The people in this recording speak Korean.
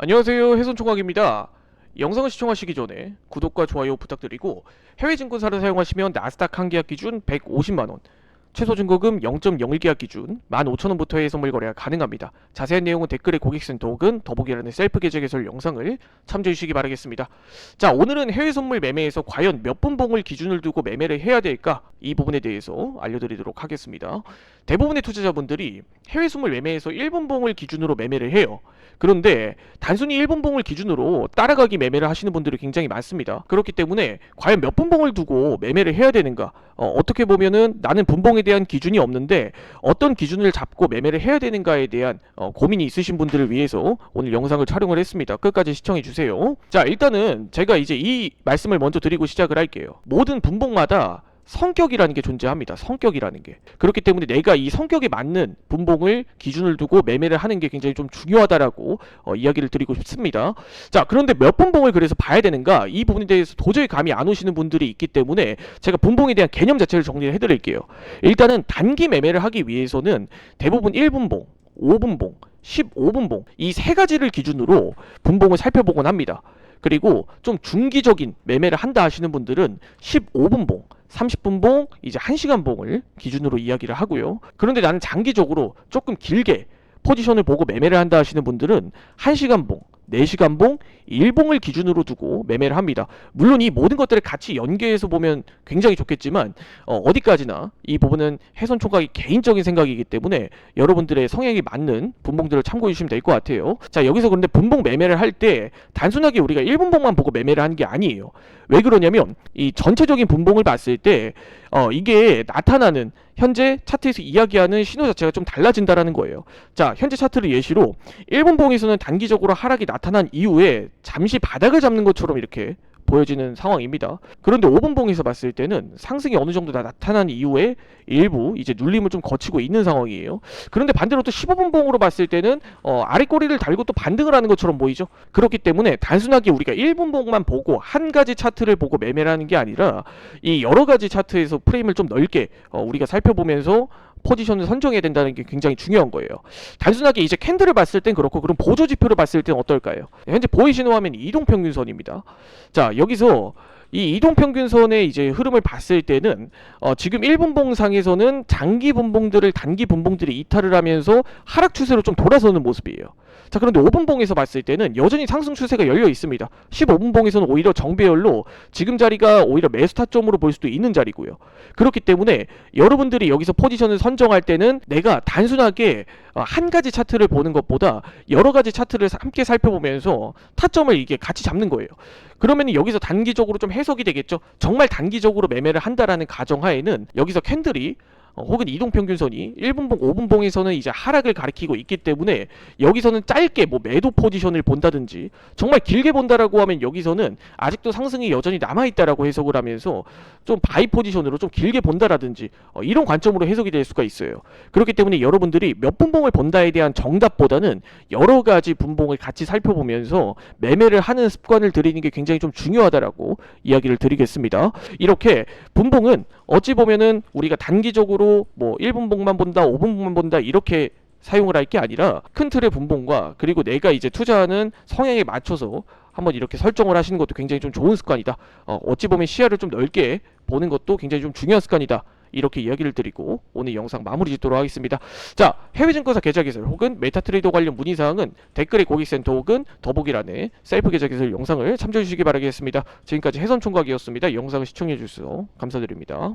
안녕하세요, 해손총각입니다. 영상을 시청하시기 전에 구독과 좋아요 부탁드리고 해외 증권사를 사용하시면 나스닥 한 계약 기준 150만원, 최소 증거금 0.01계약 기준 15,000원부터 해외 선물 거래가 가능합니다. 자세한 내용은 댓글에 고객센터 혹은 더보기란의 셀프 계좌 개설 영상을 참조해 주시기 바라겠습니다. 자, 오늘은 해외 선물 매매에서 과연 몇 분봉을 기준을 두고 매매를 해야 될까? 이 부분에 대해서 알려드리도록 하겠습니다. 대부분의 투자자분들이 해외 선물 매매에서 1분봉을 기준으로 매매를 해요. 그런데 단순히 1분봉을 기준으로 따라가기 매매를 하시는 분들이 굉장히 많습니다. 그렇기 때문에 과연 몇 분봉을 두고 매매를 해야 되는가? 어떻게 보면은 나는 분봉에 대한 기준이 없는데 어떤 기준을 잡고 매매를 해야 되는가에 대한 고민이 있으신 분들을 위해서 오늘 영상을 촬영을 했습니다. 끝까지 시청해 주세요. 자, 일단은 제가 이제 이 말씀을 먼저 드리고 시작을 할게요. 모든 분봉마다 성격이라는 게 존재합니다. 성격이라는 게. 그렇기 때문에 내가 이 성격에 맞는 분봉을 기준을 두고 매매를 하는 게 굉장히 좀 중요하다라고 이야기를 드리고 싶습니다. 자, 그런데 몇 분봉을 그래서 봐야 되는가? 이 부분에 대해서 도저히 감이 안 오시는 분들이 있기 때문에 제가 분봉에 대한 개념 자체를 정리를 해드릴게요. 일단은 단기 매매를 하기 위해서는 대부분 1분봉, 5분봉, 15분봉 이 세 가지를 기준으로 분봉을 살펴보곤 합니다. 그리고 좀 중기적인 매매를 한다 하시는 분들은 15분봉, 30분봉, 이제 1시간봉을 기준으로 이야기를 하고요. 그런데 나는 장기적으로 조금 길게 포지션을 보고 매매를 한다 하시는 분들은 1시간봉, 4시간봉, 1봉을 기준으로 두고 매매를 합니다. 물론 이 모든 것들을 같이 연계해서 보면 굉장히 좋겠지만 어디까지나 이 부분은 해손총각이 개인적인 생각이기 때문에 여러분들의 성향에 맞는 분봉들을 참고해 주시면 될 것 같아요. 자, 여기서 그런데 분봉 매매를 할 때 단순하게 우리가 1분봉만 보고 매매를 하는 게 아니에요. 왜 그러냐면 이 전체적인 분봉을 봤을 때 이게 나타나는 현재 차트에서 이야기하는 신호 자체가 좀 달라진다라는 거예요. 자, 현재 차트를 예시로 1분봉에서는 단기적으로 하락이 나타난 이후에 잠시 바닥을 잡는 것처럼 이렇게 보여지는 상황입니다. 그런데 5분봉에서 봤을 때는 상승이 어느 정도 나타난 이후에 일부 이제 눌림을 좀 거치고 있는 상황이에요. 그런데 반대로 또 15분봉으로 봤을 때는 아랫꼬리를 달고 또 반등을 하는 것처럼 보이죠. 그렇기 때문에 단순하게 우리가 1분봉만 보고 한 가지 차트를 보고 매매를 하는 게 아니라 이 여러 가지 차트에서 프레임을 좀 넓게 우리가 살펴보면서 포지션을 선정해야 된다는 게 굉장히 중요한 거예요. 단순하게 이제 캔들을 봤을 땐 그렇고, 그럼 보조 지표를 봤을 땐 어떨까요? 현재 보이시는 화면이 이동평균선입니다. 자, 여기서 이 이동평균선의 이제 흐름을 봤을 때는 지금 1분봉상에서는 장기 분봉들을 단기 분봉들이 이탈을 하면서 하락 추세로 좀 돌아서는 모습이에요. 자, 그런데 5분봉에서 봤을 때는 여전히 상승 추세가 열려 있습니다. 15분봉에서는 오히려 정배열로 지금 자리가 오히려 매수 타점으로 볼 수도 있는 자리고요. 그렇기 때문에 여러분들이 여기서 포지션을 선정할 때는 내가 단순하게 한 가지 차트를 보는 것보다 여러 가지 차트를 함께 살펴보면서 타점을 이게 같이 잡는 거예요. 그러면 여기서 단기적으로 좀 해석이 되겠죠. 정말 단기적으로 매매를 한다라는 가정하에는 여기서 캔들이 혹은 이동평균선이 1분봉, 5분봉에서는 이제 하락을 가리키고 있기 때문에 여기서는 짧게 뭐 매도 포지션을 본다든지 정말 길게 본다라고 하면 여기서는 아직도 상승이 여전히 남아있다라고 해석을 하면서 좀 바이 포지션으로 좀 길게 본다라든지 이런 관점으로 해석이 될 수가 있어요. 그렇기 때문에 여러분들이 몇 분봉을 본다에 대한 정답보다는 여러 가지 분봉을 같이 살펴보면서 매매를 하는 습관을 들이는 게 굉장히 좀 중요하다라고 이야기를 드리겠습니다. 이렇게 분봉은 어찌 보면은 우리가 단기적으로 뭐 1분봉만 본다, 5분봉만 본다 이렇게 사용을 할 게 아니라 큰 틀의 분봉과 그리고 내가 이제 투자하는 성향에 맞춰서 한번 이렇게 설정을 하시는 것도 굉장히 좀 좋은 습관이다. 어찌 보면 시야를 좀 넓게 보는 것도 굉장히 좀 중요한 습관이다. 이렇게 이야기를 드리고 오늘 영상 마무리 짓도록 하겠습니다. 자, 해외증권사 계좌 개설 혹은 메타트레이더 관련 문의사항은 댓글에 고객센터 혹은 더보기란에 셀프 계좌 개설 영상을 참조해 주시기 바라겠습니다. 지금까지 해선총각이었습니다. 영상을 시청해 주셔서 감사드립니다.